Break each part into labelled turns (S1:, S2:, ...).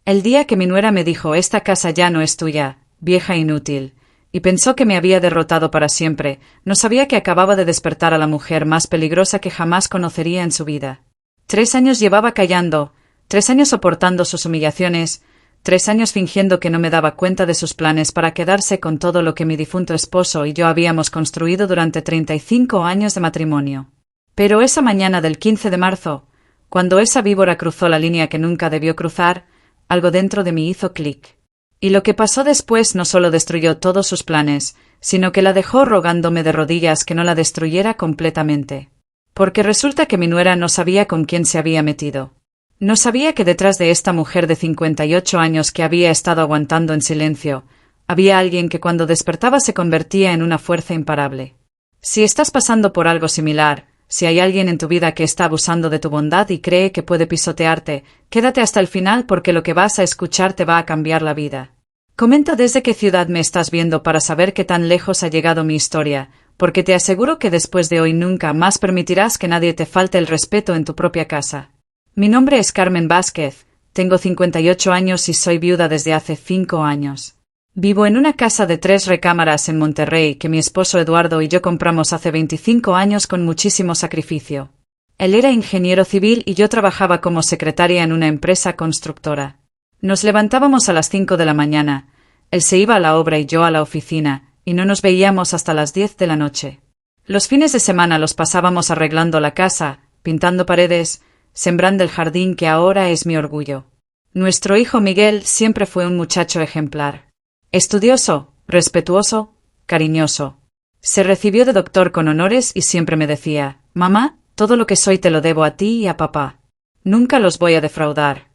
S1: El día que mi nuera me dijo «Esta casa ya no es tuya, vieja inútil», y pensó que me había derrotado para siempre, no sabía que acababa de despertar a la mujer más peligrosa que jamás conocería en su vida. 3 años llevaba callando, 3 años soportando sus humillaciones, 3 años fingiendo que no me daba cuenta de sus planes para quedarse con todo lo que mi difunto esposo y yo habíamos construido durante 35 años de matrimonio. Pero esa mañana del 15 de marzo, cuando esa víbora cruzó la línea que nunca debió cruzar, algo dentro de mí hizo clic. Y lo que pasó después no solo destruyó todos sus planes, sino que la dejó rogándome de rodillas que no la destruyera completamente. Porque resulta que mi nuera no sabía con quién se había metido. No sabía que detrás de esta mujer de 58 años que había estado aguantando en silencio, había alguien que cuando despertaba se convertía en una fuerza imparable. Si estás pasando por algo similar, si hay alguien en tu vida que está abusando de tu bondad y cree que puede pisotearte, quédate hasta el final porque lo que vas a escuchar te va a cambiar la vida. Comenta desde qué ciudad me estás viendo para saber qué tan lejos ha llegado mi historia, porque te aseguro que después de hoy nunca más permitirás que nadie te falte el respeto en tu propia casa. Mi nombre es Carmen Vázquez, tengo 58 años y soy viuda desde hace 5 años. Vivo en una casa de 3 recámaras en Monterrey que mi esposo Eduardo y yo compramos hace 25 años con muchísimo sacrificio. Él era ingeniero civil y yo trabajaba como secretaria en una empresa constructora. Nos levantábamos a las 5 de la mañana, él se iba a la obra y yo a la oficina, y no nos veíamos hasta las 10 de la noche. Los fines de semana los pasábamos arreglando la casa, pintando paredes, sembrando el jardín que ahora es mi orgullo. Nuestro hijo Miguel siempre fue un muchacho ejemplar. Estudioso, respetuoso, cariñoso. Se recibió de doctor con honores y siempre me decía, «Mamá, todo lo que soy te lo debo a ti y a papá. Nunca los voy a defraudar».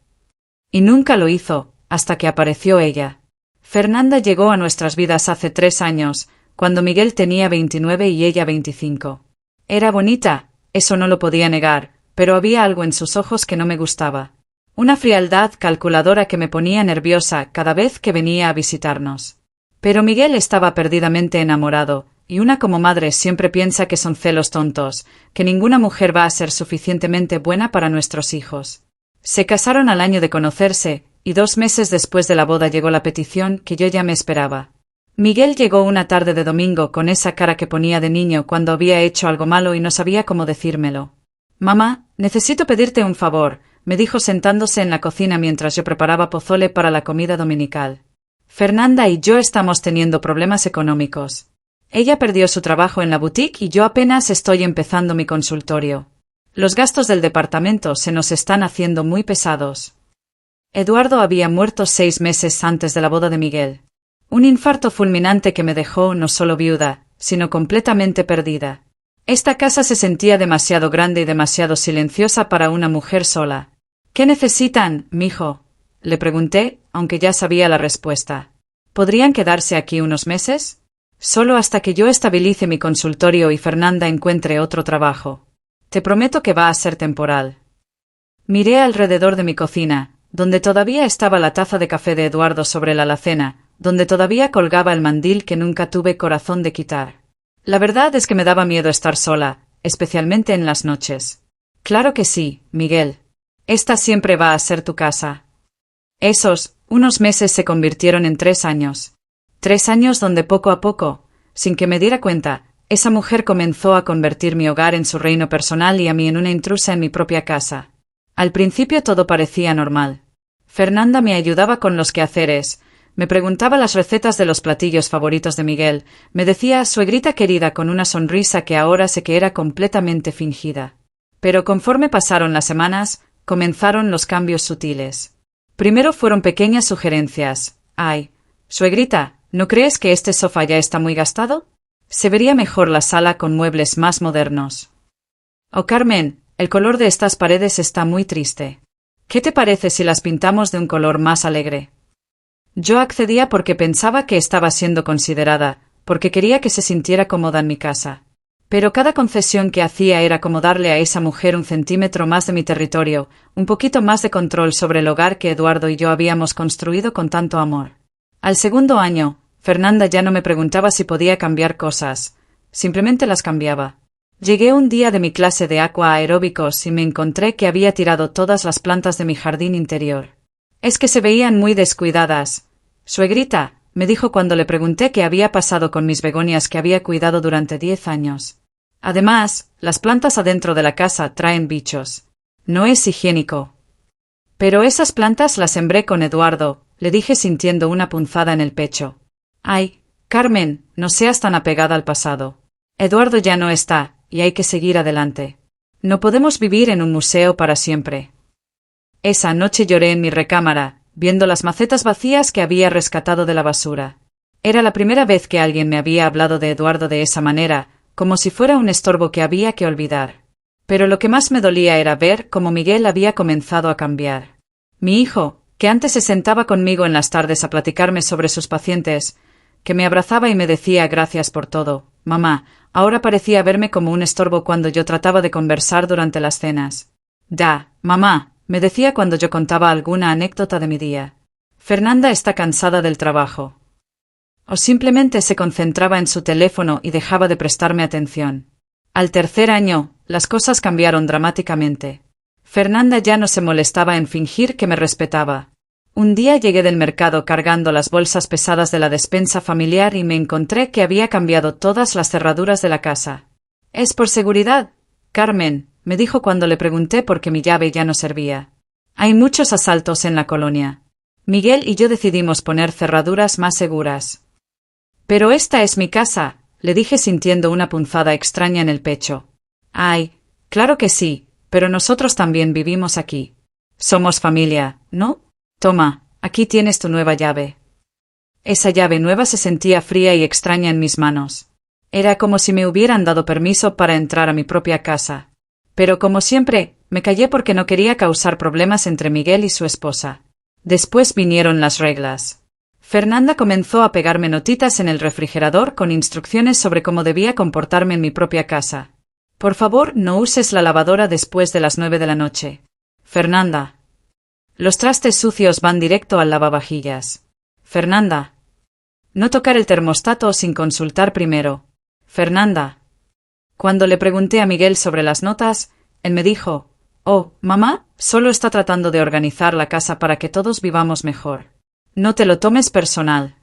S1: Y nunca lo hizo, hasta que apareció ella. Fernanda llegó a nuestras vidas hace 3 años, cuando Miguel tenía 29 y ella 25. Era bonita, eso no lo podía negar, pero había algo en sus ojos que no me gustaba. Una frialdad calculadora que me ponía nerviosa cada vez que venía a visitarnos. Pero Miguel estaba perdidamente enamorado, y una como madre siempre piensa que son celos tontos, que ninguna mujer va a ser suficientemente buena para nuestros hijos. Se casaron al año de conocerse, y 2 meses después de la boda llegó la petición que yo ya me esperaba. Miguel llegó una tarde de domingo con esa cara que ponía de niño cuando había hecho algo malo y no sabía cómo decírmelo. «Mamá, necesito pedirte un favor», me dijo sentándose en la cocina mientras yo preparaba pozole para la comida dominical. «Fernanda y yo estamos teniendo problemas económicos. Ella perdió su trabajo en la boutique y yo apenas estoy empezando mi consultorio. Los gastos del departamento se nos están haciendo muy pesados». Eduardo había muerto 6 meses antes de la boda de Miguel. Un infarto fulminante que me dejó no solo viuda, sino completamente perdida. Esta casa se sentía demasiado grande y demasiado silenciosa para una mujer sola. «¿Qué necesitan, mijo?», le pregunté, aunque ya sabía la respuesta. «¿Podrían quedarse aquí unos meses? Solo hasta que yo estabilice mi consultorio y Fernanda encuentre otro trabajo. Te prometo que va a ser temporal». Miré alrededor de mi cocina, donde todavía estaba la taza de café de Eduardo sobre la alacena, donde todavía colgaba el mandil que nunca tuve corazón de quitar. La verdad es que me daba miedo estar sola, especialmente en las noches. «Claro que sí, Miguel. Esta siempre va a ser tu casa». Unos meses se convirtieron en 3 años. 3 años donde poco a poco, sin que me diera cuenta, esa mujer comenzó a convertir mi hogar en su reino personal y a mí en una intrusa en mi propia casa. Al principio todo parecía normal. Fernanda me ayudaba con los quehaceres, me preguntaba las recetas de los platillos favoritos de Miguel, me decía «suegrita querida» con una sonrisa que ahora sé que era completamente fingida. Pero conforme pasaron las semanas, comenzaron los cambios sutiles. Primero fueron pequeñas sugerencias. «Ay, suegrita, ¿no crees que este sofá ya está muy gastado? Se vería mejor la sala con muebles más modernos». «Oh, Carmen, el color de estas paredes está muy triste. ¿Qué te parece si las pintamos de un color más alegre?» Yo accedía porque pensaba que estaba siendo considerada, porque quería que se sintiera cómoda en mi casa. Pero cada concesión que hacía era como darle a esa mujer 1 centímetro más de mi territorio, un poquito más de control sobre el hogar que Eduardo y yo habíamos construido con tanto amor. Al segundo año, Fernanda ya no me preguntaba si podía cambiar cosas, simplemente las cambiaba. Llegué un día de mi clase de aqua aeróbicos y me encontré que había tirado todas las plantas de mi jardín interior. Es que se veían muy descuidadas. Suegrita, me dijo cuando le pregunté qué había pasado con mis begonias que había cuidado durante 10 años. Además, las plantas adentro de la casa traen bichos. No es higiénico. Pero esas plantas las sembré con Eduardo, le dije sintiendo una punzada en el pecho. Ay, Carmen, no seas tan apegada al pasado. Eduardo ya no está, y hay que seguir adelante. No podemos vivir en un museo para siempre. Esa noche lloré en mi recámara, viendo las macetas vacías que había rescatado de la basura. Era la primera vez que alguien me había hablado de Eduardo de esa manera, como si fuera un estorbo que había que olvidar. Pero lo que más me dolía era ver cómo Miguel había comenzado a cambiar. Mi hijo, que antes se sentaba conmigo en las tardes a platicarme sobre sus pacientes, que me abrazaba y me decía gracias por todo, mamá, ahora parecía verme como un estorbo cuando yo trataba de conversar durante las cenas. Ya, mamá, me decía cuando yo contaba alguna anécdota de mi día. Fernanda está cansada del trabajo. O simplemente se concentraba en su teléfono y dejaba de prestarme atención. Al tercer año, las cosas cambiaron dramáticamente. Fernanda ya no se molestaba en fingir que me respetaba. Un día llegué del mercado cargando las bolsas pesadas de la despensa familiar y me encontré que había cambiado todas las cerraduras de la casa. «Es por seguridad, Carmen», me dijo cuando le pregunté por qué mi llave ya no servía. «Hay muchos asaltos en la colonia. Miguel y yo decidimos poner cerraduras más seguras». «Pero esta es mi casa», le dije sintiendo una punzada extraña en el pecho. «Ay, claro que sí, pero nosotros también vivimos aquí. Somos familia, ¿no? Toma, aquí tienes tu nueva llave». Esa llave nueva se sentía fría y extraña en mis manos. Era como si me hubieran dado permiso para entrar a mi propia casa. Pero como siempre, me callé porque no quería causar problemas entre Miguel y su esposa. Después vinieron las reglas. Fernanda comenzó a pegarme notitas en el refrigerador con instrucciones sobre cómo debía comportarme en mi propia casa. «Por favor, no uses la lavadora después de las 9 de la noche. Fernanda. Los trastes sucios van directo al lavavajillas. Fernanda. No tocar el termostato sin consultar primero. Fernanda». Cuando le pregunté a Miguel sobre las notas, él me dijo: «Oh, mamá, solo está tratando de organizar la casa para que todos vivamos mejor. No te lo tomes personal».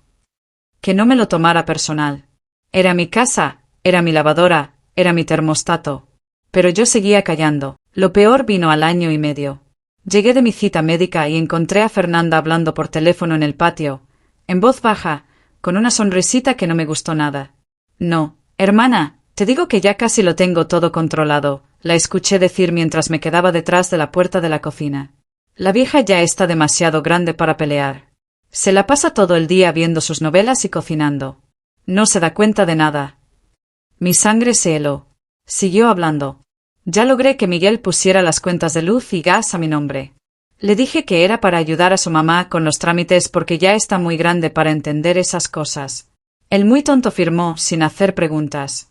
S1: Que no me lo tomara personal. Era mi casa, era mi lavadora, era mi termostato. Pero yo seguía callando. Lo peor vino al año y medio. Llegué de mi cita médica y encontré a Fernanda hablando por teléfono en el patio, en voz baja, con una sonrisita que no me gustó nada. «No, hermana, te digo que ya casi lo tengo todo controlado», la escuché decir mientras me quedaba detrás de la puerta de la cocina. «La vieja ya está demasiado grande para pelear. Se la pasa todo el día viendo sus novelas y cocinando. No se da cuenta de nada». Mi sangre se heló. Siguió hablando. «Ya logré que Miguel pusiera las cuentas de luz y gas a mi nombre. Le dije que era para ayudar a su mamá con los trámites porque ya está muy grande para entender esas cosas». El muy tonto firmó sin hacer preguntas.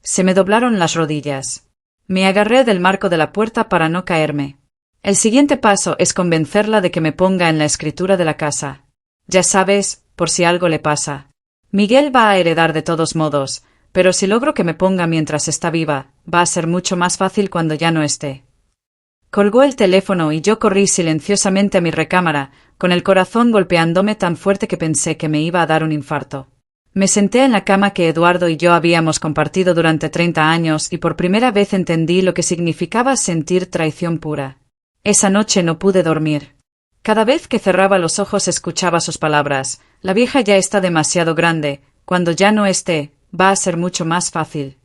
S1: Se me doblaron las rodillas. Me agarré del marco de la puerta para no caerme. El siguiente paso es convencerla de que me ponga en la escritura de la casa. Ya sabes, por si algo le pasa. Miguel va a heredar de todos modos, pero si logro que me ponga mientras está viva, va a ser mucho más fácil cuando ya no esté. Colgó el teléfono y yo corrí silenciosamente a mi recámara, con el corazón golpeándome tan fuerte que pensé que me iba a dar un infarto. Me senté en la cama que Eduardo y yo habíamos compartido durante 30 años y por primera vez entendí lo que significaba sentir traición pura. Esa noche no pude dormir. Cada vez que cerraba los ojos escuchaba sus palabras: «La vieja ya está demasiado grande, cuando ya no esté, va a ser mucho más fácil».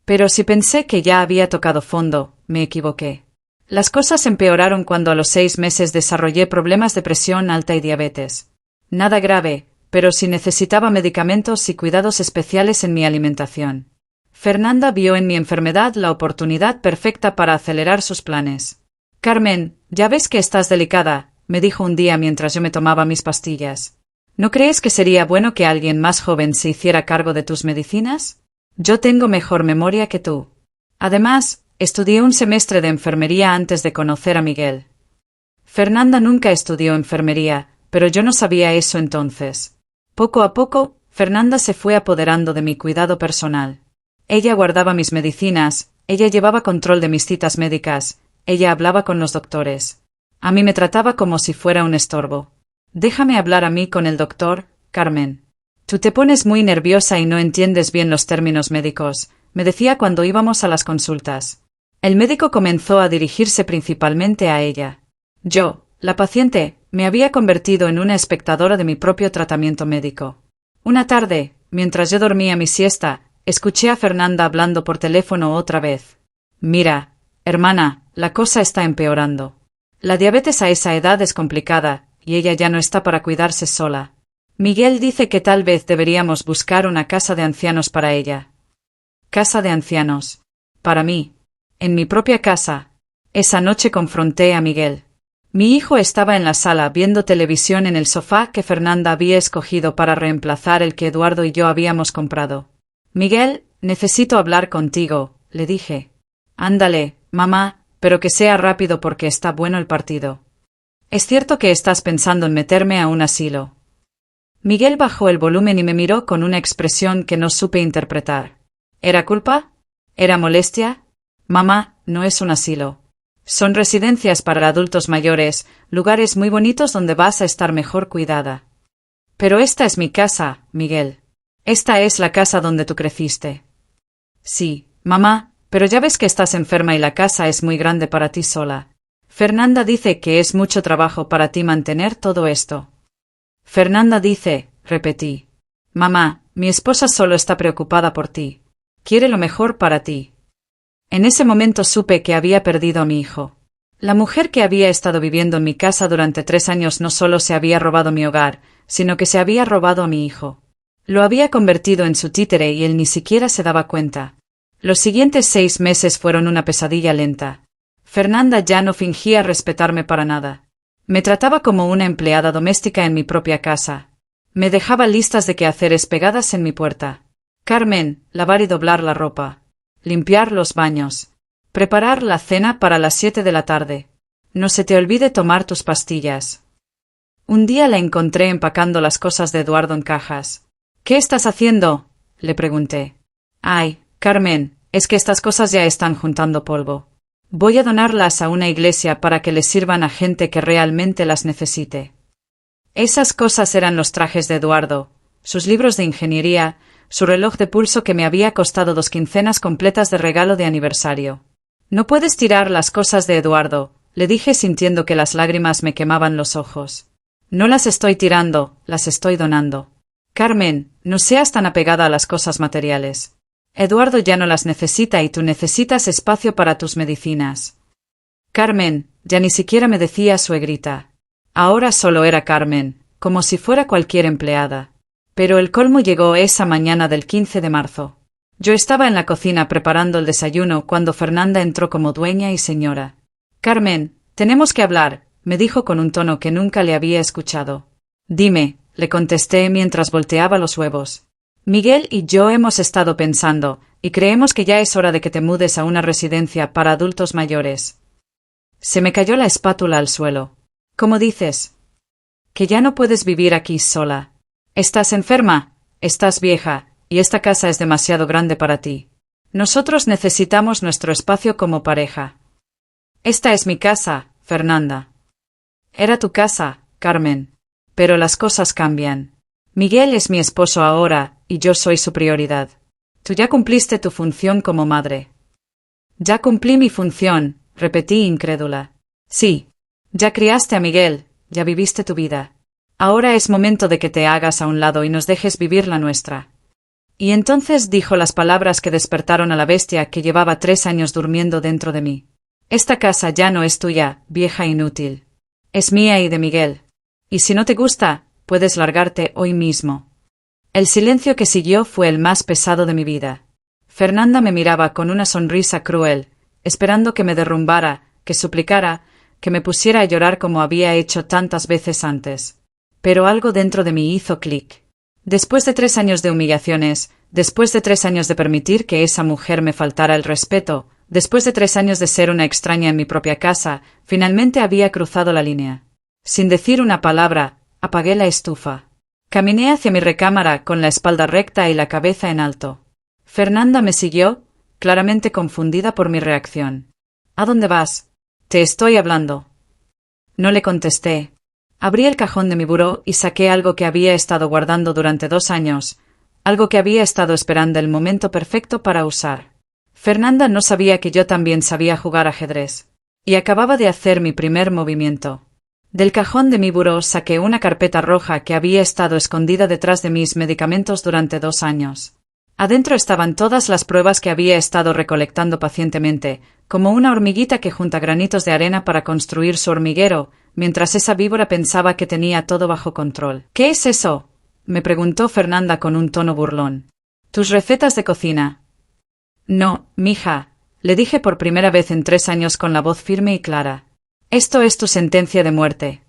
S1: Pero si pensé que ya había tocado fondo, me equivoqué. Las cosas empeoraron cuando a los 6 meses desarrollé problemas de presión alta y diabetes. Nada grave, pero sí necesitaba medicamentos y cuidados especiales en mi alimentación. Fernanda vio en mi enfermedad la oportunidad perfecta para acelerar sus planes. «Carmen, ya ves que estás delicada», me dijo un día mientras yo me tomaba mis pastillas. «¿No crees que sería bueno que alguien más joven se hiciera cargo de tus medicinas? Yo tengo mejor memoria que tú. Además, estudié un semestre de enfermería antes de conocer a Miguel». Fernanda nunca estudió enfermería, pero yo no sabía eso entonces. Poco a poco, Fernanda se fue apoderando de mi cuidado personal. Ella guardaba mis medicinas, ella llevaba control de mis citas médicas, ella hablaba con los doctores. A mí me trataba como si fuera un estorbo. Déjame hablar a mí con el doctor, Carmen. Tú te pones muy nerviosa y no entiendes bien los términos médicos, me decía cuando íbamos a las consultas. El médico comenzó a dirigirse principalmente a ella. Yo, la paciente, me había convertido en una espectadora de mi propio tratamiento médico. Una tarde, mientras yo dormía mi siesta, escuché a Fernanda hablando por teléfono otra vez. Mira, hermana, la cosa está empeorando. La diabetes a esa edad es complicada, y ella ya no está para cuidarse sola. Miguel dice que tal vez deberíamos buscar una casa de ancianos para ella. Casa de ancianos. Para mí. En mi propia casa. Esa noche confronté a Miguel. Mi hijo estaba en la sala viendo televisión en el sofá que Fernanda había escogido para reemplazar el que Eduardo y yo habíamos comprado. Miguel, necesito hablar contigo, le dije. Ándale, mamá, pero que sea rápido porque está bueno el partido. ¿Es cierto que estás pensando en meterme a un asilo? Miguel bajó el volumen y me miró con una expresión que no supe interpretar. ¿Era culpa? ¿Era molestia? Mamá, no es un asilo. Son residencias para adultos mayores, lugares muy bonitos donde vas a estar mejor cuidada. Pero esta es mi casa, Miguel. Esta es la casa donde tú creciste. Sí, mamá, pero ya ves que estás enferma y la casa es muy grande para ti sola. Fernanda dice que es mucho trabajo para ti mantener todo esto. Fernanda dice, repetí. Mamá, mi esposa solo está preocupada por ti. Quiere lo mejor para ti. En ese momento supe que había perdido a mi hijo. La mujer que había estado viviendo en mi casa durante 3 años no solo se había robado mi hogar, sino que se había robado a mi hijo. Lo había convertido en su títere y él ni siquiera se daba cuenta. Los siguientes 6 meses fueron una pesadilla lenta. Fernanda ya no fingía respetarme para nada. Me trataba como una empleada doméstica en mi propia casa. Me dejaba listas de quehaceres pegadas en mi puerta. Carmen, lavar y doblar la ropa. Limpiar los baños. Preparar la cena para las 7 de la tarde. No se te olvide tomar tus pastillas. Un día la encontré empacando las cosas de Eduardo en cajas. ¿Qué estás haciendo?, le pregunté. Ay, Carmen, es que estas cosas ya están juntando polvo. Voy a donarlas a una iglesia para que les sirvan a gente que realmente las necesite. Esas cosas eran los trajes de Eduardo, sus libros de ingeniería, su reloj de pulso que me había costado 2 quincenas completas de regalo de aniversario. No puedes tirar las cosas de Eduardo, le dije sintiendo que las lágrimas me quemaban los ojos. No las estoy tirando, las estoy donando. Carmen, no seas tan apegada a las cosas materiales. Eduardo ya no las necesita y tú necesitas espacio para tus medicinas. Carmen, ya ni siquiera me decía suegrita. Ahora solo era Carmen, como si fuera cualquier empleada. Pero el colmo llegó esa mañana del 15 de marzo. Yo estaba en la cocina preparando el desayuno cuando Fernanda entró como dueña y señora. Carmen, tenemos que hablar, me dijo con un tono que nunca le había escuchado. Dime, le contesté mientras volteaba los huevos. Miguel y yo hemos estado pensando, y creemos que ya es hora de que te mudes a una residencia para adultos mayores. Se me cayó la espátula al suelo. ¿Cómo dices? Que ya no puedes vivir aquí sola. Estás enferma, estás vieja, y esta casa es demasiado grande para ti. Nosotros necesitamos nuestro espacio como pareja. Esta es mi casa, Fernanda. Era tu casa, Carmen. Pero las cosas cambian. Miguel es mi esposo ahora, y yo soy su prioridad. Tú ya cumpliste tu función como madre. Ya cumplí mi función, repetí incrédula. Sí. Ya criaste a Miguel, ya viviste tu vida. Ahora es momento de que te hagas a un lado y nos dejes vivir la nuestra. Y entonces dijo las palabras que despertaron a la bestia que llevaba 3 años durmiendo dentro de mí. Esta casa ya no es tuya, vieja inútil. Es mía y de Miguel. Y si no te gusta, puedes largarte hoy mismo. El silencio que siguió fue el más pesado de mi vida. Fernanda me miraba con una sonrisa cruel, esperando que me derrumbara, que suplicara, que me pusiera a llorar como había hecho tantas veces antes. Pero algo dentro de mí hizo clic. Después de 3 años de humillaciones, después de 3 años de permitir que esa mujer me faltara el respeto, después de 3 años de ser una extraña en mi propia casa, finalmente había cruzado la línea. Sin decir una palabra, apagué la estufa. Caminé hacia mi recámara con la espalda recta y la cabeza en alto. Fernanda me siguió, claramente confundida por mi reacción. ¿A dónde vas? Te estoy hablando. No le contesté. Abrí el cajón de mi buró y saqué algo que había estado guardando durante 2 años, algo que había estado esperando el momento perfecto para usar. Fernanda no sabía que yo también sabía jugar ajedrez. Y acababa de hacer mi primer movimiento. Del cajón de mi buró saqué una carpeta roja que había estado escondida detrás de mis medicamentos durante 2 años. Adentro estaban todas las pruebas que había estado recolectando pacientemente, como una hormiguita que junta granitos de arena para construir su hormiguero, mientras esa víbora pensaba que tenía todo bajo control. ¿Qué es eso?, me preguntó Fernanda con un tono burlón. ¿Tus recetas de cocina? No, mija, le dije por primera vez en 3 años con la voz firme y clara. Esto es tu sentencia de muerte.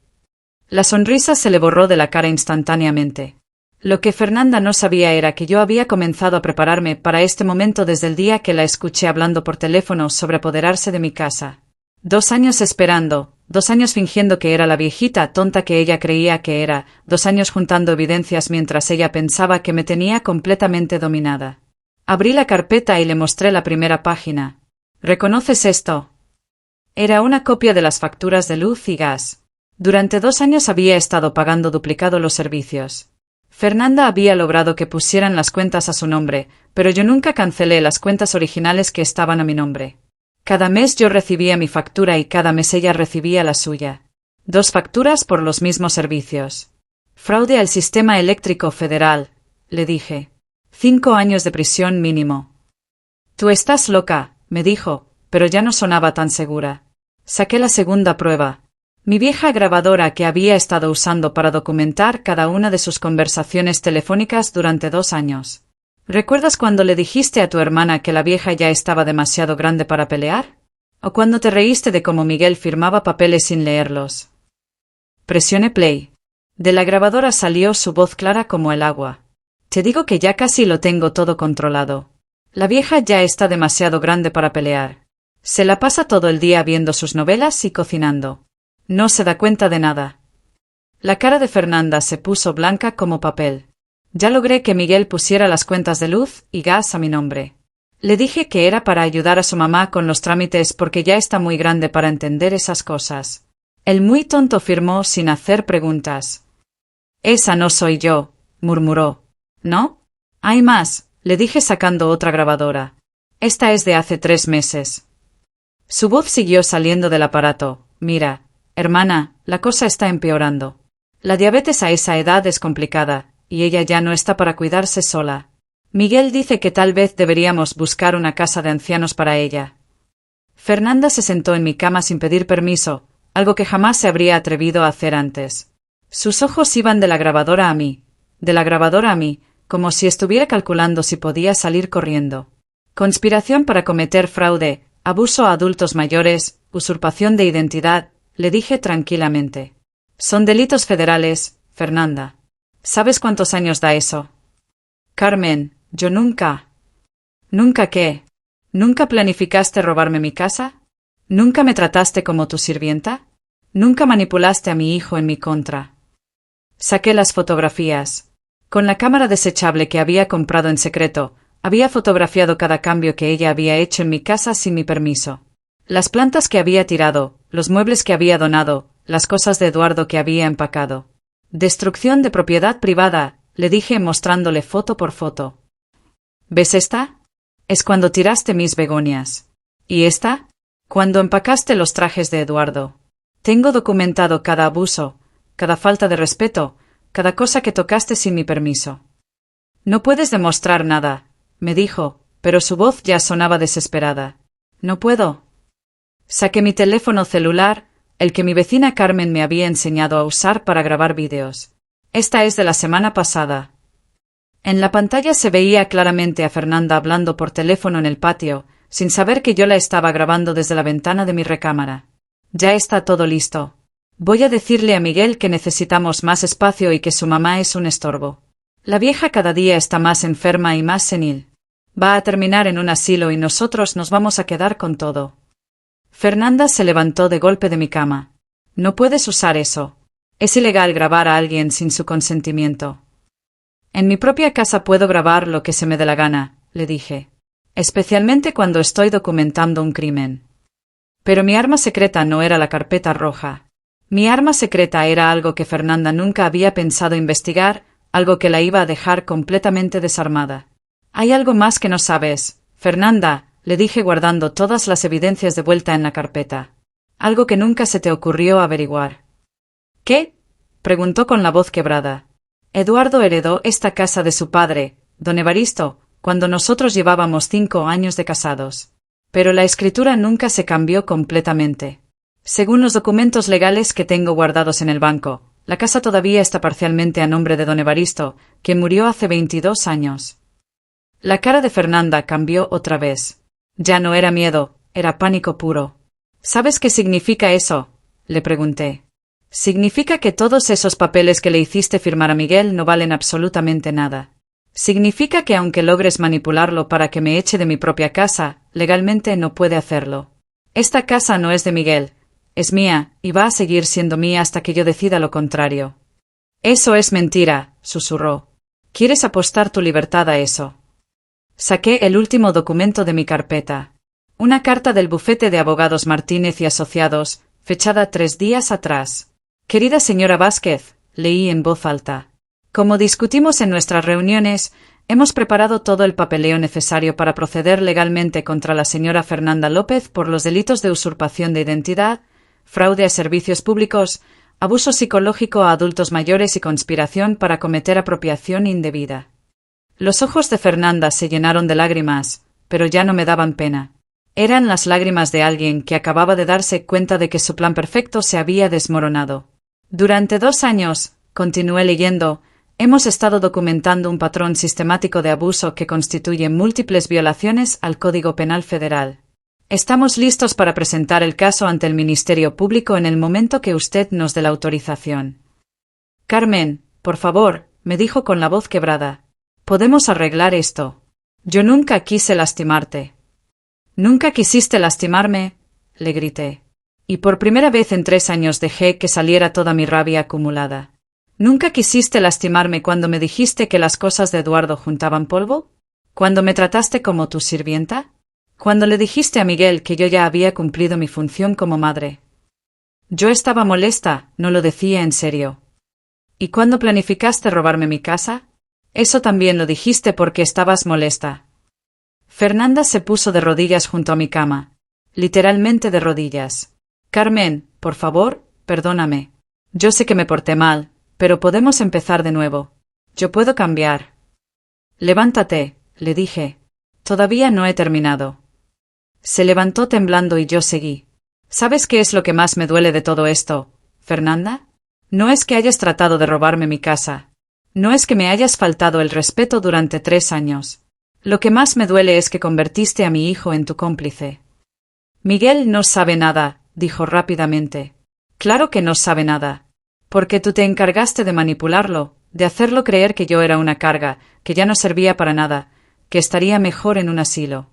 S1: La sonrisa se le borró de la cara instantáneamente. Lo que Fernanda no sabía era que yo había comenzado a prepararme para este momento desde el día que la escuché hablando por teléfono sobre apoderarse de mi casa. 2 años esperando, 2 años fingiendo que era la viejita tonta que ella creía que era, 2 años juntando evidencias mientras ella pensaba que me tenía completamente dominada. Abrí la carpeta y le mostré la primera página. ¿Reconoces esto? Era una copia de las facturas de luz y gas. Durante 2 años había estado pagando duplicado los servicios. Fernanda había logrado que pusieran las cuentas a su nombre, pero yo nunca cancelé las cuentas originales que estaban a mi nombre. Cada mes yo recibía mi factura y cada mes ella recibía la suya. 2 facturas por los mismos servicios. Fraude al sistema eléctrico federal, le dije. 5 años de prisión mínimo. Tú estás loca, me dijo, pero ya no sonaba tan segura. Saqué la segunda prueba. Mi vieja grabadora que había estado usando para documentar cada una de sus conversaciones telefónicas durante 2 años. ¿Recuerdas cuando le dijiste a tu hermana que la vieja ya estaba demasiado grande para pelear? ¿O cuando te reíste de cómo Miguel firmaba papeles sin leerlos? Presioné play. De la grabadora salió su voz clara como el agua. Te digo que ya casi lo tengo todo controlado. La vieja ya está demasiado grande para pelear. Se la pasa todo el día viendo sus novelas y cocinando. No se da cuenta de nada. La cara de Fernanda se puso blanca como papel. Ya logré que Miguel pusiera las cuentas de luz y gas a mi nombre. Le dije que era para ayudar a su mamá con los trámites porque ya está muy grande para entender esas cosas. El muy tonto firmó sin hacer preguntas. Esa no soy yo, murmuró. ¿No? Hay más, le dije sacando otra grabadora. Esta es de hace 3 meses. Su voz siguió saliendo del aparato. Mira, hermana, la cosa está empeorando. La diabetes a esa edad es complicada, y ella ya no está para cuidarse sola. Miguel dice que tal vez deberíamos buscar una casa de ancianos para ella. Fernanda se sentó en mi cama sin pedir permiso, algo que jamás se habría atrevido a hacer antes. Sus ojos iban de la grabadora a mí, como si estuviera calculando si podía salir corriendo. Conspiración para cometer fraude, abuso a adultos mayores, usurpación de identidad, le dije tranquilamente. Son delitos federales, Fernanda. ¿Sabes cuántos años da eso? Carmen, yo nunca. ¿Nunca qué? ¿Nunca planificaste robarme mi casa? ¿Nunca me trataste como tu sirvienta? ¿Nunca manipulaste a mi hijo en mi contra? Saqué las fotografías. Con la cámara desechable que había comprado en secreto, había fotografiado cada cambio que ella había hecho en mi casa sin mi permiso. Las plantas que había tirado, los muebles que había donado, las cosas de Eduardo que había empacado. Destrucción de propiedad privada, le dije mostrándole foto por foto. ¿Ves esta? Es cuando tiraste mis begonias. ¿Y esta? Cuando empacaste los trajes de Eduardo. Tengo documentado cada abuso, cada falta de respeto, cada cosa que tocaste sin mi permiso. No puedes demostrar nada, me dijo, pero su voz ya sonaba desesperada. No puedo. Saqué mi teléfono celular, el que mi vecina Carmen me había enseñado a usar para grabar vídeos. Esta es de la semana pasada. En la pantalla se veía claramente a Fernanda hablando por teléfono en el patio, sin saber que yo la estaba grabando desde la ventana de mi recámara. Ya está todo listo. Voy a decirle a Miguel que necesitamos más espacio y que su mamá es un estorbo. La vieja cada día está más enferma y más senil. Va a terminar en un asilo y nosotros nos vamos a quedar con todo. Fernanda se levantó de golpe de mi cama. No puedes usar eso. Es ilegal grabar a alguien sin su consentimiento. En mi propia casa puedo grabar lo que se me dé la gana, le dije. Especialmente cuando estoy documentando un crimen. Pero mi arma secreta no era la carpeta roja. Mi arma secreta era algo que Fernanda nunca había pensado investigar, algo que la iba a dejar completamente desarmada. «Hay algo más que no sabes, Fernanda», le dije guardando todas las evidencias de vuelta en la carpeta. «Algo que nunca se te ocurrió averiguar». «¿Qué?», preguntó con la voz quebrada. «Eduardo heredó esta casa de su padre, don Evaristo, cuando nosotros llevábamos 5 años de casados. Pero la escritura nunca se cambió completamente. Según los documentos legales que tengo guardados en el banco, la casa todavía está parcialmente a nombre de don Evaristo, quien murió hace 22 años». La cara de Fernanda cambió otra vez. Ya no era miedo, era pánico puro. «¿Sabes qué significa eso?», le pregunté. «Significa que todos esos papeles que le hiciste firmar a Miguel no valen absolutamente nada. Significa que aunque logres manipularlo para que me eche de mi propia casa, legalmente no puede hacerlo. Esta casa no es de Miguel, es mía, y va a seguir siendo mía hasta que yo decida lo contrario». «Eso es mentira», susurró. «¿Quieres apostar tu libertad a eso?». Saqué el último documento de mi carpeta. Una carta del bufete de abogados Martínez y Asociados, fechada 3 días atrás. «Querida señora Vázquez», leí en voz alta. «Como discutimos en nuestras reuniones, hemos preparado todo el papeleo necesario para proceder legalmente contra la señora Fernanda López por los delitos de usurpación de identidad, fraude a servicios públicos, abuso psicológico a adultos mayores y conspiración para cometer apropiación indebida». Los ojos de Fernanda se llenaron de lágrimas, pero ya no me daban pena. Eran las lágrimas de alguien que acababa de darse cuenta de que su plan perfecto se había desmoronado. «Durante 2 años», continué leyendo, «hemos estado documentando un patrón sistemático de abuso que constituye múltiples violaciones al Código Penal Federal. Estamos listos para presentar el caso ante el Ministerio Público en el momento que usted nos dé la autorización». «Carmen, por favor», me dijo con la voz quebrada. «Podemos arreglar esto. Yo nunca quise lastimarte». «¿Nunca quisiste lastimarme?», le grité. Y por primera vez en 3 años dejé que saliera toda mi rabia acumulada. «¿Nunca quisiste lastimarme cuando me dijiste que las cosas de Eduardo juntaban polvo? ¿Cuando me trataste como tu sirvienta? ¿Cuando le dijiste a Miguel que yo ya había cumplido mi función como madre?» Yo estaba molesta, no lo decía en serio. «¿Y cuando planificaste robarme mi casa? Eso también lo dijiste porque estabas molesta». Fernanda se puso de rodillas junto a mi cama, literalmente de rodillas. «Carmen, por favor, perdóname. Yo sé que me porté mal, pero podemos empezar de nuevo. Yo puedo cambiar». «Levántate», le dije. «Todavía no he terminado». Se levantó temblando y yo seguí. «¿Sabes qué es lo que más me duele de todo esto, Fernanda? No es que hayas tratado de robarme mi casa. No es que me hayas faltado el respeto durante 3 años. Lo que más me duele es que convertiste a mi hijo en tu cómplice». «Miguel no sabe nada», dijo rápidamente. «Claro que no sabe nada. Porque tú te encargaste de manipularlo, de hacerlo creer que yo era una carga, que ya no servía para nada, que estaría mejor en un asilo».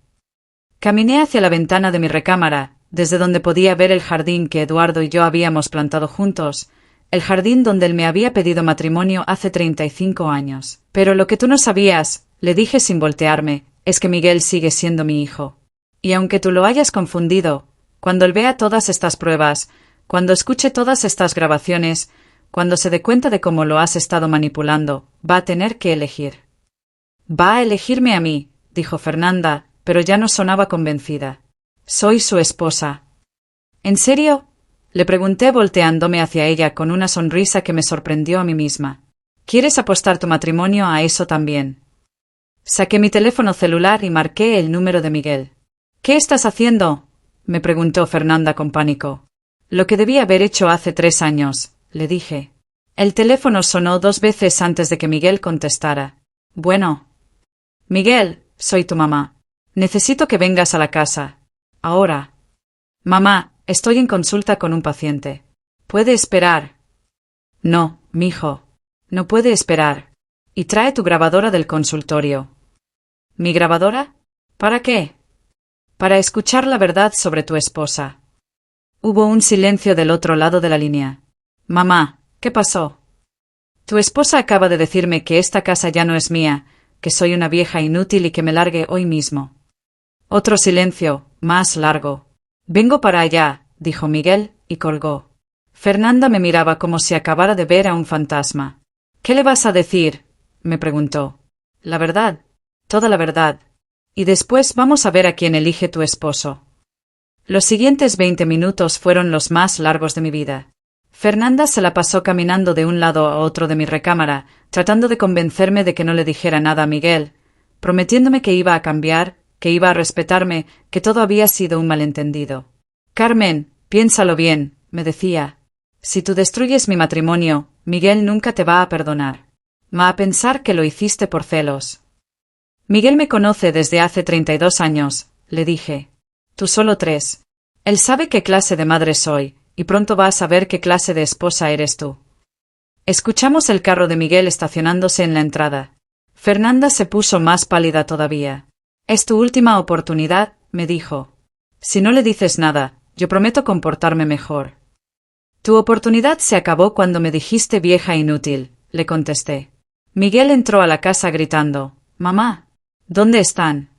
S1: Caminé hacia la ventana de mi recámara, desde donde podía ver el jardín que Eduardo y yo habíamos plantado juntos, el jardín donde él me había pedido matrimonio hace 35 años. «Pero lo que tú no sabías», le dije sin voltearme, «es que Miguel sigue siendo mi hijo. Y aunque tú lo hayas confundido, cuando él vea todas estas pruebas, cuando escuche todas estas grabaciones, cuando se dé cuenta de cómo lo has estado manipulando, va a tener que elegir». «Va a elegirme a mí», dijo Fernanda, pero ya no sonaba convencida. «Soy su esposa». «¿En serio?», le pregunté volteándome hacia ella con una sonrisa que me sorprendió a mí misma. «¿Quieres apostar tu matrimonio a eso también?». Saqué mi teléfono celular y marqué el número de Miguel. «¿Qué estás haciendo?», me preguntó Fernanda con pánico. «Lo que debía haber hecho hace 3 años», le dije. El teléfono sonó 2 veces antes de que Miguel contestara. «Bueno». «Miguel, soy tu mamá. Necesito que vengas a la casa. Ahora». «Mamá, estoy en consulta con un paciente. ¿Puede esperar?». «No, mijo. No puede esperar. Y trae tu grabadora del consultorio». «¿Mi grabadora? ¿Para qué?». «Para escuchar la verdad sobre tu esposa». Hubo un silencio del otro lado de la línea. «Mamá, ¿qué pasó?». «Tu esposa acaba de decirme que esta casa ya no es mía, que soy una vieja inútil y que me largue hoy mismo». Otro silencio, más largo. «Vengo para allá», dijo Miguel, y colgó. Fernanda me miraba como si acabara de ver a un fantasma. ¿Qué le vas a decir?, me preguntó. La verdad, toda la verdad. Y después vamos a ver a quién elige tu esposo. Los siguientes 20 minutos fueron los más largos de mi vida. Fernanda se la pasó caminando de un lado a otro de mi recámara, tratando de convencerme de que no le dijera nada a Miguel, prometiéndome que iba a cambiar, que iba a respetarme, que todo había sido un malentendido. Carmen, piénsalo bien, me decía. Si tú destruyes mi matrimonio, Miguel nunca te va a perdonar. Va a pensar que lo hiciste por celos. Miguel me conoce desde hace 32 años, le dije. Tú solo 3. Él sabe qué clase de madre soy, y pronto va a saber qué clase de esposa eres tú. Escuchamos el carro de Miguel estacionándose en la entrada. Fernanda se puso más pálida todavía. Es tu última oportunidad, me dijo. Si no le dices nada, yo prometo comportarme mejor. Tu oportunidad se acabó cuando me dijiste vieja inútil, le contesté. Miguel entró a la casa gritando, «Mamá, ¿dónde están?»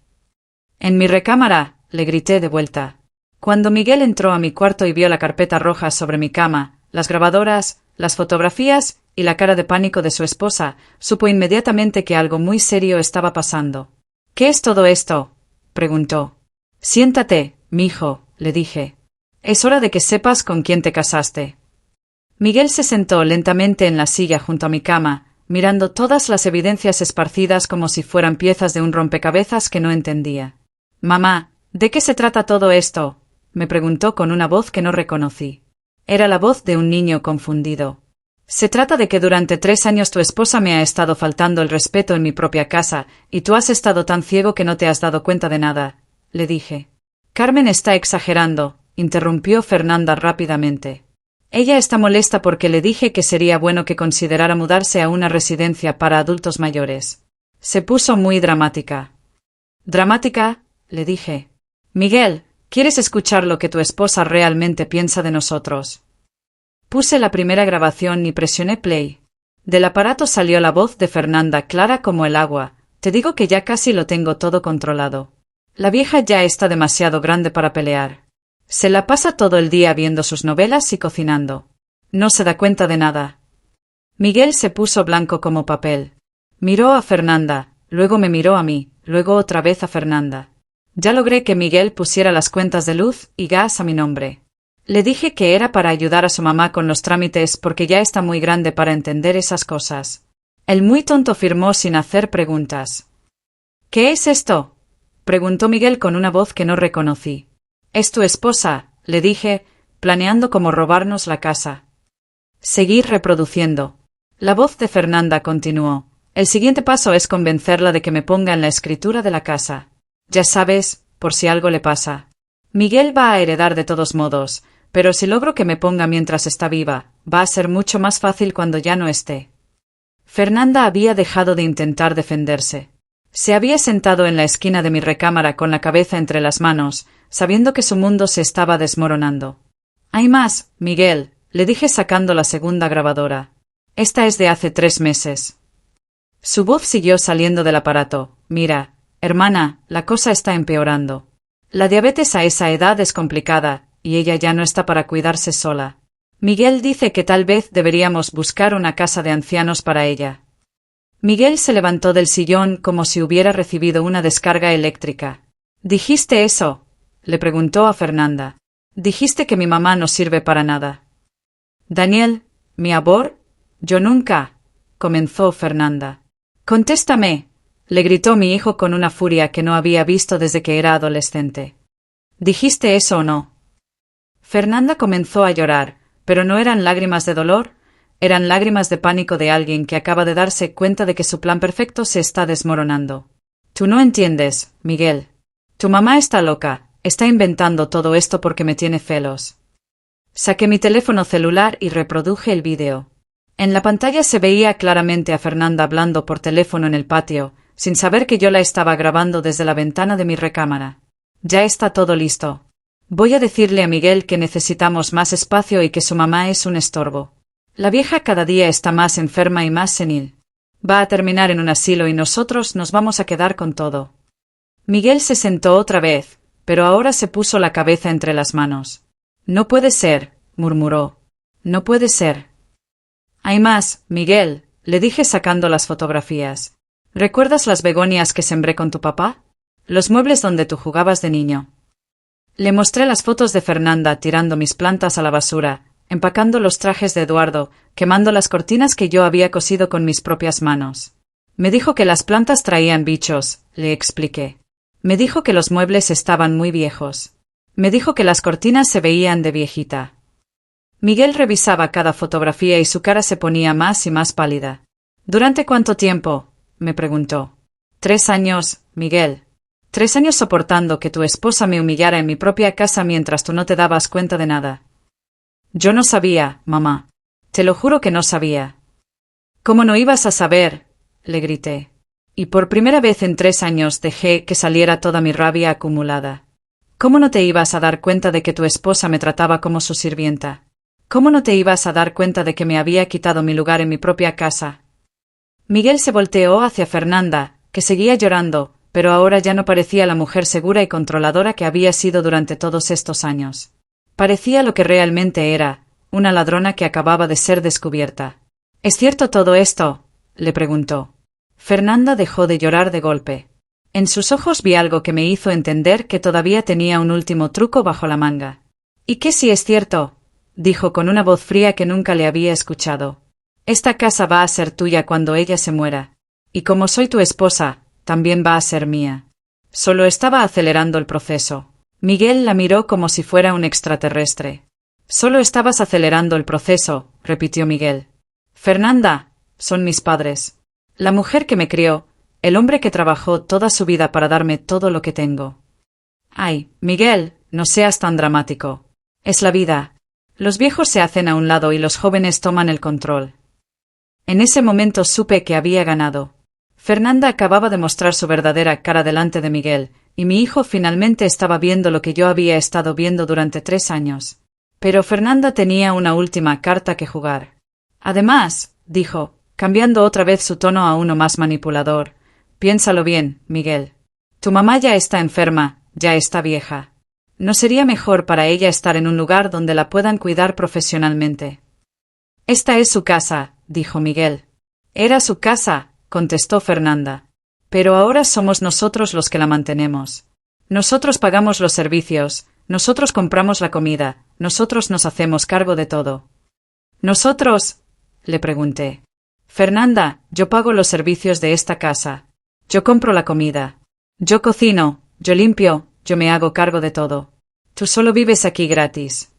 S1: En mi recámara, le grité de vuelta. Cuando Miguel entró a mi cuarto y vio la carpeta roja sobre mi cama, las grabadoras, las fotografías y la cara de pánico de su esposa, supo inmediatamente que algo muy serio estaba pasando. «¿Qué es todo esto?», preguntó. «Siéntate, mijo», le dije. «Es hora de que sepas con quién te casaste». Miguel se sentó lentamente en la silla junto a mi cama, mirando todas las evidencias esparcidas como si fueran piezas de un rompecabezas que no entendía. «Mamá, ¿de qué se trata todo esto?», me preguntó con una voz que no reconocí. Era la voz de un niño confundido. «Se trata de que durante 3 años tu esposa me ha estado faltando el respeto en mi propia casa, y tú has estado tan ciego que no te has dado cuenta de nada», le dije. «Carmen está exagerando», interrumpió Fernanda rápidamente. «Ella está molesta porque le dije que sería bueno que considerara mudarse a una residencia para adultos mayores». Se puso muy dramática. «¿Dramática?», le dije. «Miguel, ¿quieres escuchar lo que tu esposa realmente piensa de nosotros?». Puse la primera grabación y presioné play. Del aparato salió la voz de Fernanda clara como el agua. «Te digo que ya casi lo tengo todo controlado. La vieja ya está demasiado grande para pelear. Se la pasa todo el día viendo sus novelas y cocinando. No se da cuenta de nada». Miguel se puso blanco como papel. Miró a Fernanda, luego me miró a mí, luego otra vez a Fernanda. Ya logré que Miguel pusiera las cuentas de luz y gas a mi nombre. Le dije que era para ayudar a su mamá con los trámites porque ya está muy grande para entender esas cosas. El muy tonto firmó sin hacer preguntas. «¿Qué es esto?», preguntó Miguel con una voz que no reconocí. «Es tu esposa», le dije, planeando cómo robarnos la casa. Seguí reproduciendo. La voz de Fernanda continuó. «El siguiente paso es convencerla de que me ponga en la escritura de la casa. Ya sabes, por si algo le pasa. Miguel va a heredar de todos modos, pero si logro que me ponga mientras está viva, va a ser mucho más fácil cuando ya no esté». Fernanda había dejado de intentar defenderse. Se había sentado en la esquina de mi recámara con la cabeza entre las manos, sabiendo que su mundo se estaba desmoronando. «Hay más, Miguel», le dije sacando la segunda grabadora. «Esta es de hace 3 meses». Su voz siguió saliendo del aparato. «Mira, hermana, la cosa está empeorando. La diabetes a esa edad es complicada, y ella ya no está para cuidarse sola. Miguel dice que tal vez deberíamos buscar una casa de ancianos para ella». Miguel se levantó del sillón como si hubiera recibido una descarga eléctrica. «¿Dijiste eso?», le preguntó a Fernanda. «Dijiste que mi mamá no sirve para nada». «Daniel, mi amor, yo nunca», comenzó Fernanda. «Contéstame», le gritó mi hijo con una furia que no había visto desde que era adolescente. «¿Dijiste eso o no?». Fernanda comenzó a llorar, pero no eran lágrimas de dolor, eran lágrimas de pánico de alguien que acaba de darse cuenta de que su plan perfecto se está desmoronando. «Tú no entiendes, Miguel. Tu mamá está loca, está inventando todo esto porque me tiene celos». Saqué mi teléfono celular y reproduje el vídeo. En la pantalla se veía claramente a Fernanda hablando por teléfono en el patio, sin saber que yo la estaba grabando desde la ventana de mi recámara. «Ya está todo listo. Voy a decirle a Miguel que necesitamos más espacio y que su mamá es un estorbo. La vieja cada día está más enferma y más senil. Va a terminar en un asilo y nosotros nos vamos a quedar con todo». Miguel se sentó otra vez, pero ahora se puso la cabeza entre las manos. «No puede ser», murmuró. No puede ser. Hay más, Miguel, le dije sacando las fotografías. ¿Recuerdas las begonias que sembré con tu papá? Los muebles donde tú jugabas de niño. Le mostré las fotos de Fernanda tirando mis plantas a la basura, empacando los trajes de Eduardo, quemando las cortinas que yo había cosido con mis propias manos. Me dijo que las plantas traían bichos, le expliqué. Me dijo que los muebles estaban muy viejos. Me dijo que las cortinas se veían de viejita. Miguel revisaba cada fotografía y su cara se ponía más y más pálida. ¿Durante cuánto tiempo?, me preguntó. 3 años, Miguel. 3 años soportando que tu esposa me humillara en mi propia casa mientras tú no te dabas cuenta de nada. Yo no sabía, mamá. Te lo juro que no sabía. ¿Cómo no ibas a saber?, le grité. Y por primera vez en 3 años dejé que saliera toda mi rabia acumulada. ¿Cómo no te ibas a dar cuenta de que tu esposa me trataba como su sirvienta? ¿Cómo no te ibas a dar cuenta de que me había quitado mi lugar en mi propia casa? Miguel se volteó hacia Fernanda, que seguía llorando, pero ahora ya no parecía la mujer segura y controladora que había sido durante todos estos años. Parecía lo que realmente era, una ladrona que acababa de ser descubierta. ¿Es cierto todo esto?, le preguntó. Fernanda dejó de llorar de golpe. En sus ojos vi algo que me hizo entender que todavía tenía un último truco bajo la manga. ¿Y qué si es cierto?, dijo con una voz fría que nunca le había escuchado. Esta casa va a ser tuya cuando ella se muera. Y como soy tu esposa, también va a ser mía. Solo estaba acelerando el proceso. Miguel la miró como si fuera un extraterrestre. Solo estabas acelerando el proceso, repitió Miguel. Fernanda, son mis padres. La mujer que me crió, el hombre que trabajó toda su vida para darme todo lo que tengo. Ay, Miguel, no seas tan dramático. Es la vida. Los viejos se hacen a un lado y los jóvenes toman el control. En ese momento supe que había ganado. Fernanda acababa de mostrar su verdadera cara delante de Miguel, y mi hijo finalmente estaba viendo lo que yo había estado viendo durante 3 años. Pero Fernanda tenía una última carta que jugar. Además, dijo, cambiando otra vez su tono a uno más manipulador, piénsalo bien, Miguel. Tu mamá ya está enferma, ya está vieja. ¿No sería mejor para ella estar en un lugar donde la puedan cuidar profesionalmente? Esta es su casa, dijo Miguel. Era su casa, contestó Fernanda. Pero ahora somos nosotros los que la mantenemos. Nosotros pagamos los servicios, nosotros compramos la comida, nosotros nos hacemos cargo de todo. ¿Nosotros?, le pregunté. Fernanda, yo pago los servicios de esta casa. Yo compro la comida. Yo cocino, yo limpio, yo me hago cargo de todo. Tú solo vives aquí gratis.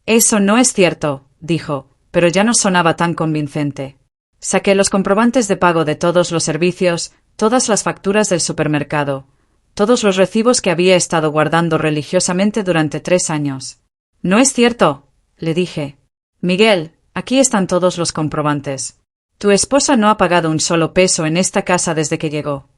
S1: Eso no es cierto, dijo, pero ya no sonaba tan convincente. Saqué los comprobantes de pago de todos los servicios, todas las facturas del supermercado, todos los recibos que había estado guardando religiosamente durante 3 años. No es cierto, le dije. Miguel, aquí están todos los comprobantes. Tu esposa no ha pagado un solo peso en esta casa desde que llegó.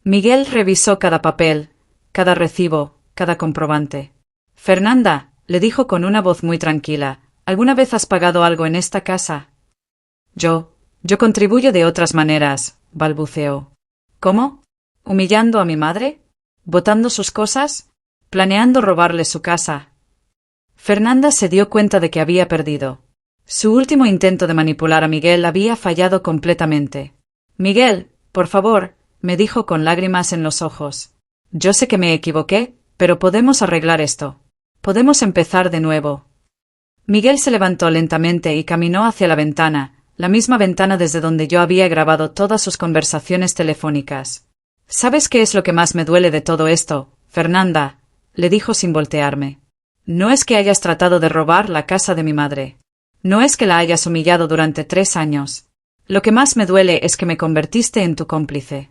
S1: Miguel revisó cada papel, cada recibo, cada comprobante. Fernanda, le dijo con una voz muy tranquila, ¿alguna vez has pagado algo en esta casa? Yo contribuyo de otras maneras, balbuceó. ¿Cómo? ¿Humillando a mi madre? ¿Botando sus cosas? ¿Planeando robarle su casa? Fernanda se dio cuenta de que había perdido. Su último intento de manipular a Miguel había fallado completamente. Miguel, por favor, me dijo con lágrimas en los ojos. Yo sé que me equivoqué, pero podemos arreglar esto. Podemos empezar de nuevo. Miguel se levantó lentamente y caminó hacia la ventana, la misma ventana desde donde yo había grabado todas sus conversaciones telefónicas. ¿Sabes qué es lo que más me duele de todo esto, Fernanda?, le dijo sin voltearme. No es que hayas tratado de robar la casa de mi madre. No es que la hayas humillado durante 3 años. Lo que más me duele es que me convertiste en tu cómplice.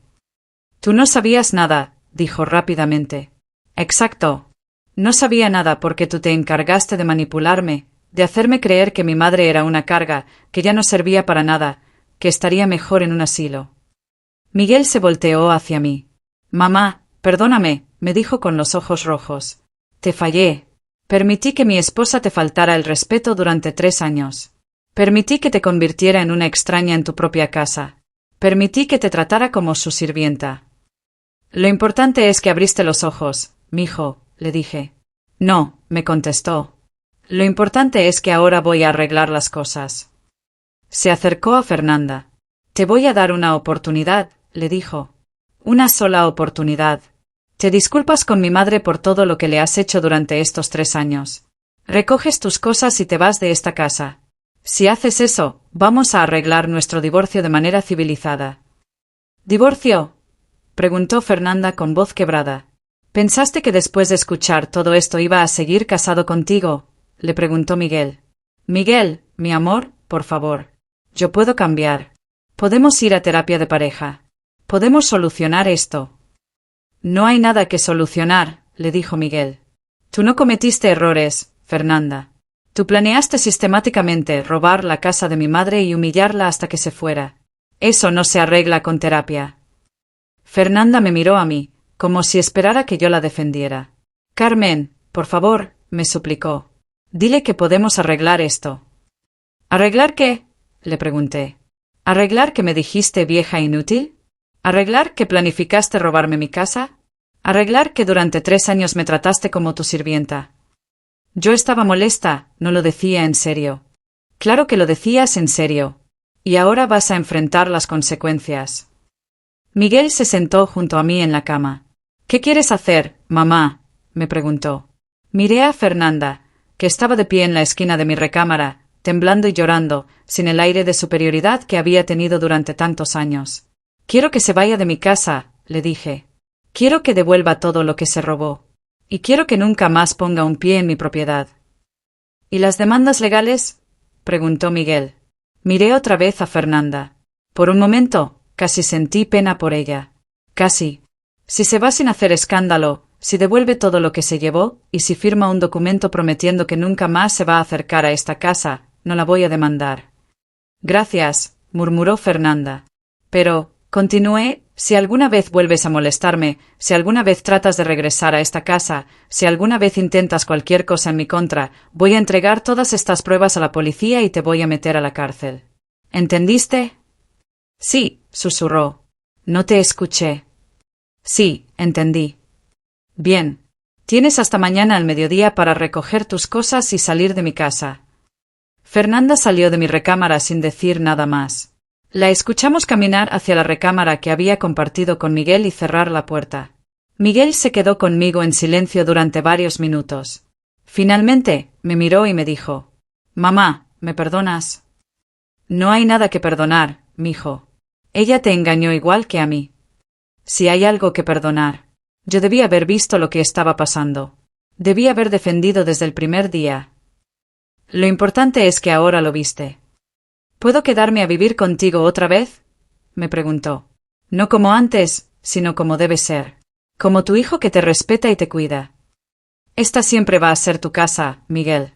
S1: Tú no sabías nada, dijo rápidamente. Exacto. No sabía nada porque tú te encargaste de manipularme, de hacerme creer que mi madre era una carga, que ya no servía para nada, que estaría mejor en un asilo. Miguel se volteó hacia mí. Mamá, perdóname, me dijo con los ojos rojos. Te fallé. Permití que mi esposa te faltara el respeto durante 3 años. Permití que te convirtiera en una extraña en tu propia casa. Permití que te tratara como su sirvienta. Lo importante es que abriste los ojos, mijo, le dije. No, me contestó. Lo importante es que ahora voy a arreglar las cosas. Se acercó a Fernanda. Te voy a dar una oportunidad, le dijo. Una sola oportunidad. Te disculpas con mi madre por todo lo que le has hecho durante estos 3 años. Recoges tus cosas y te vas de esta casa. Si haces eso, vamos a arreglar nuestro divorcio de manera civilizada. ¿Divorcio? Preguntó Fernanda con voz quebrada. ¿Pensaste que después de escuchar todo esto iba a seguir casado contigo? Le preguntó Miguel. Miguel, mi amor, por favor. Yo puedo cambiar. Podemos ir a terapia de pareja. Podemos solucionar esto. No hay nada que solucionar, le dijo Miguel. Tú no cometiste errores, Fernanda. Tú planeaste sistemáticamente robar la casa de mi madre y humillarla hasta que se fuera. Eso no se arregla con terapia. Fernanda me miró a mí, como si esperara que yo la defendiera. Carmen, por favor, me suplicó. Dile que podemos arreglar esto. ¿Arreglar qué? Le pregunté. ¿Arreglar que me dijiste vieja inútil? ¿Arreglar que planificaste robarme mi casa? ¿Arreglar que durante 3 años me trataste como tu sirvienta? Yo estaba molesta, no lo decía en serio. Claro que lo decías en serio. Y ahora vas a enfrentar las consecuencias. Miguel se sentó junto a mí en la cama. ¿Qué quieres hacer, mamá?, me preguntó. Miré a Fernanda, que estaba de pie en la esquina de mi recámara, temblando y llorando, sin el aire de superioridad que había tenido durante tantos años. Quiero que se vaya de mi casa, le dije. Quiero que devuelva todo lo que se robó. Y quiero que nunca más ponga un pie en mi propiedad. ¿Y las demandas legales?, preguntó Miguel. Miré otra vez a Fernanda. Por un momento, casi sentí pena por ella. Casi. Si se va sin hacer escándalo, si devuelve todo lo que se llevó, y si firma un documento prometiendo que nunca más se va a acercar a esta casa, no la voy a demandar. Gracias, murmuró Fernanda. Pero, continué, si alguna vez vuelves a molestarme, si alguna vez tratas de regresar a esta casa, si alguna vez intentas cualquier cosa en mi contra, voy a entregar todas estas pruebas a la policía y te voy a meter a la cárcel. ¿Entendiste? Sí, susurró. No te escuché. Sí, entendí. Bien. Tienes hasta mañana al mediodía para recoger tus cosas y salir de mi casa. Fernanda salió de mi recámara sin decir nada más. La escuchamos caminar hacia la recámara que había compartido con Miguel y cerrar la puerta. Miguel se quedó conmigo en silencio durante varios minutos. Finalmente, me miró y me dijo: «Mamá, ¿me perdonas?» «No hay nada que perdonar, mijo. Ella te engañó igual que a mí. Si hay algo que perdonar. Yo debí haber visto lo que estaba pasando. Debí haber defendido desde el primer día. Lo importante es que ahora lo viste». «¿Puedo quedarme a vivir contigo otra vez?», me preguntó. «No como antes, sino como debe ser. Como tu hijo que te respeta y te cuida. Esta siempre va a ser tu casa, Miguel».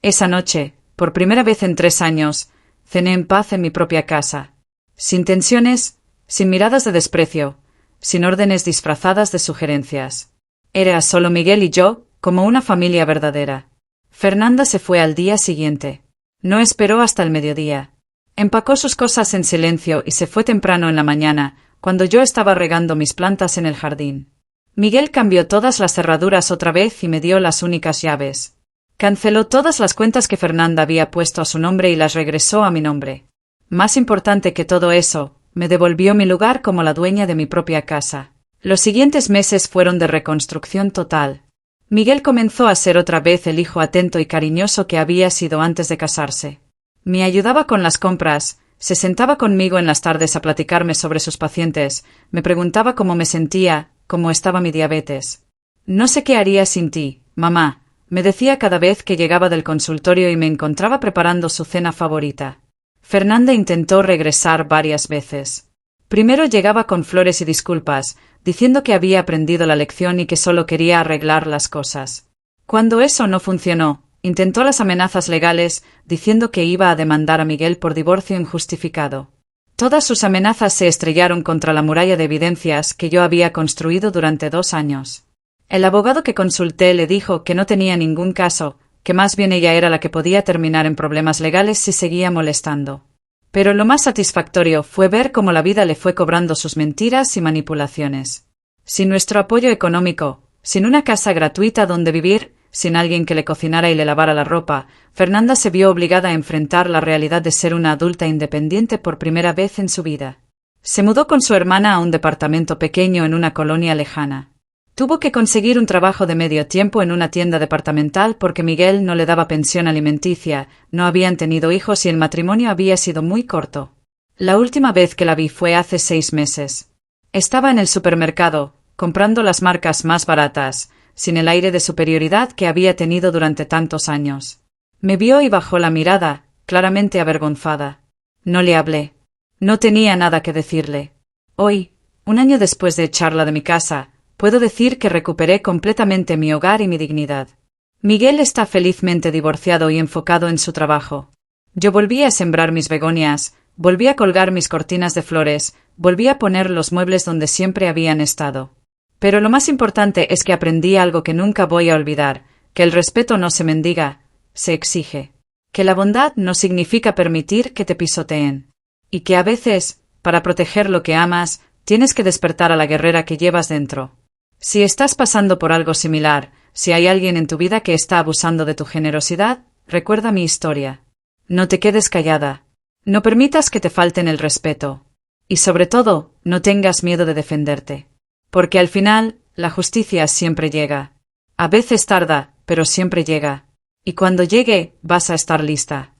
S1: Esa noche, por primera vez en 3 años, cené en paz en mi propia casa. Sin tensiones, sin miradas de desprecio, sin órdenes disfrazadas de sugerencias. Era solo Miguel y yo, como una familia verdadera. Fernanda se fue al día siguiente. No esperó hasta el mediodía. Empacó sus cosas en silencio y se fue temprano en la mañana, cuando yo estaba regando mis plantas en el jardín. Miguel cambió todas las cerraduras otra vez y me dio las únicas llaves. Canceló todas las cuentas que Fernanda había puesto a su nombre y las regresó a mi nombre. Más importante que todo eso, me devolvió mi lugar como la dueña de mi propia casa. Los siguientes meses fueron de reconstrucción total. Miguel comenzó a ser otra vez el hijo atento y cariñoso que había sido antes de casarse. Me ayudaba con las compras, se sentaba conmigo en las tardes a platicarme sobre sus pacientes, me preguntaba cómo me sentía, cómo estaba mi diabetes. «No sé qué haría sin ti, mamá», me decía cada vez que llegaba del consultorio y me encontraba preparando su cena favorita. Fernanda intentó regresar varias veces. Primero llegaba con flores y disculpas, diciendo que había aprendido la lección y que solo quería arreglar las cosas. Cuando eso no funcionó, intentó las amenazas legales, diciendo que iba a demandar a Miguel por divorcio injustificado. Todas sus amenazas se estrellaron contra la muralla de evidencias que yo había construido durante 2 años. El abogado que consulté le dijo que no tenía ningún caso, que más bien ella era la que podía terminar en problemas legales si seguía molestando. Pero lo más satisfactorio fue ver cómo la vida le fue cobrando sus mentiras y manipulaciones. Sin nuestro apoyo económico, sin una casa gratuita donde vivir, sin alguien que le cocinara y le lavara la ropa, Fernanda se vio obligada a enfrentar la realidad de ser una adulta independiente por primera vez en su vida. Se mudó con su hermana a un departamento pequeño en una colonia lejana. Tuvo que conseguir un trabajo de medio tiempo en una tienda departamental porque Miguel no le daba pensión alimenticia, no habían tenido hijos y el matrimonio había sido muy corto. La última vez que la vi fue hace 6 meses. Estaba en el supermercado, comprando las marcas más baratas, sin el aire de superioridad que había tenido durante tantos años. Me vio y bajó la mirada, claramente avergonzada. No le hablé. No tenía nada que decirle. Hoy, un año después de echarla de mi casa, puedo decir que recuperé completamente mi hogar y mi dignidad. Miguel está felizmente divorciado y enfocado en su trabajo. Yo volví a sembrar mis begonias, volví a colgar mis cortinas de flores, volví a poner los muebles donde siempre habían estado. Pero lo más importante es que aprendí algo que nunca voy a olvidar, que el respeto no se mendiga, se exige. Que la bondad no significa permitir que te pisoteen. Y que a veces, para proteger lo que amas, tienes que despertar a la guerrera que llevas dentro. Si estás pasando por algo similar, si hay alguien en tu vida que está abusando de tu generosidad, recuerda mi historia. No te quedes callada. No permitas que te falten el respeto. Y sobre todo, no tengas miedo de defenderte. Porque al final, la justicia siempre llega. A veces tarda, pero siempre llega. Y cuando llegue, vas a estar lista.